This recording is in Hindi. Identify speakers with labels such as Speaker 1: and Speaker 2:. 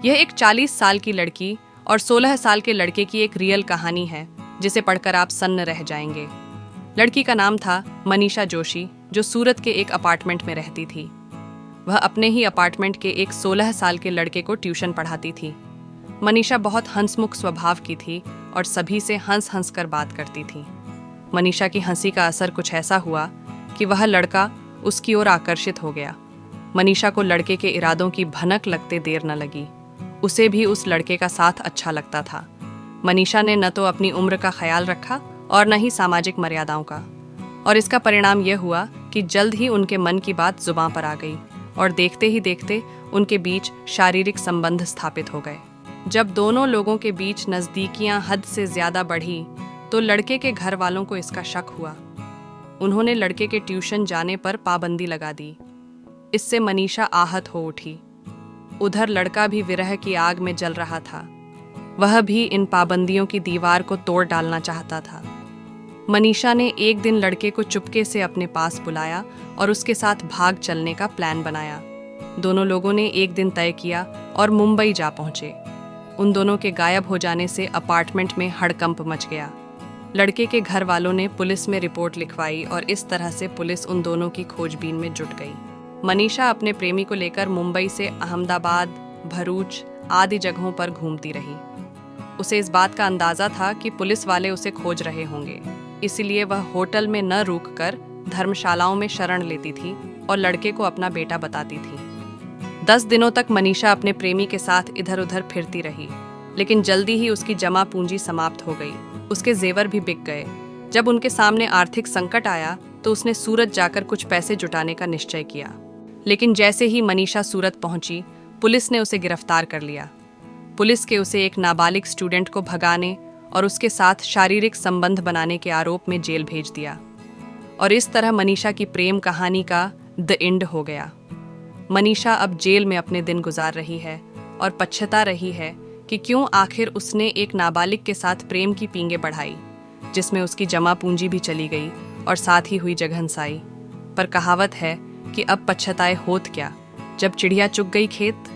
Speaker 1: यह एक 40 साल की लड़की और 16 साल के लड़के की एक रियल कहानी है जिसे पढ़कर आप सन्न रह जाएंगे। लड़की का नाम था मनीषा जोशी, जो सूरत के एक अपार्टमेंट में रहती थी। वह अपने ही अपार्टमेंट के एक 16 साल के लड़के को ट्यूशन पढ़ाती थी। मनीषा बहुत हंसमुख स्वभाव की थी और सभी से हंस हंस कर बात करती थी। मनीषा की हंसी का असर कुछ ऐसा हुआ कि वह लड़का उसकी ओर आकर्षित हो गया। मनीषा को लड़के के इरादों की भनक लगते देर न लगी। उसे भी उस लड़के का साथ अच्छा लगता था। मनीषा ने न तो अपनी उम्र का ख्याल रखा और न ही सामाजिक मर्यादाओं का, और इसका परिणाम यह हुआ कि जल्द ही उनके मन की बात जुबां पर आ गई और देखते ही देखते उनके बीच शारीरिक संबंध स्थापित हो गए। जब दोनों लोगों के बीच नज़दीकियां हद से ज़्यादा बढ़ी तो लड़के के घर वालों को इसका शक हुआ। उन्होंने लड़के के ट्यूशन जाने पर पाबंदी लगा दी। इससे मनीषा आहत हो उठी। उधर लड़का भी विरह की आग में जल रहा था। वह भी इन पाबंदियों की दीवार को तोड़ डालना चाहता था। मनीषा ने एक दिन लड़के को चुपके से अपने पास बुलाया और उसके साथ भाग चलने का प्लान बनाया। दोनों लोगों ने एक दिन तय किया और मुंबई जा पहुंचे। उन दोनों के गायब हो जाने से अपार्टमेंट में हड़कंप मच गया। लड़के के घर वालों ने पुलिस में रिपोर्ट लिखवाई और इस तरह से पुलिस उन दोनों की खोजबीन में जुट गई। मनीषा अपने प्रेमी को लेकर मुंबई से अहमदाबाद, भरूच आदि जगहों पर घूमती रही। उसे इस बात का अंदाजा था कि पुलिस वाले उसे खोज रहे होंगे, इसलिए वह होटल में न रुककर धर्मशालाओं में शरण लेती थी और लड़के को अपना बेटा बताती थी। 10 दिनों तक मनीषा अपने प्रेमी के साथ इधर उधर फिरती रही, लेकिन जल्दी ही उसकी जमा पूंजी समाप्त हो गई। उसके जेवर भी बिक गए। जब उनके सामने आर्थिक संकट आया तो उसने सूरत जाकर कुछ पैसे जुटाने का निश्चय किया। लेकिन जैसे ही मनीषा सूरत पहुंची, पुलिस ने उसे गिरफ्तार कर लिया। पुलिस के उसे एक नाबालिग स्टूडेंट को भगाने और उसके साथ शारीरिक संबंध बनाने के आरोप में जेल भेज दिया। और इस तरह मनीषा की प्रेम कहानी का द एंड हो गया। मनीषा अब जेल में अपने दिन गुजार रही है और पछता रही है कि क्यों आखिर उसने एक नाबालिग के साथ प्रेम की पींगे बढ़ाई, जिसमें उसकी जमा पूंजी भी चली गई और साथ ही हुई जगहंसाई। पर कहावत है कि अब पछताए होत क्या, जब चिड़िया चुग गई खेत।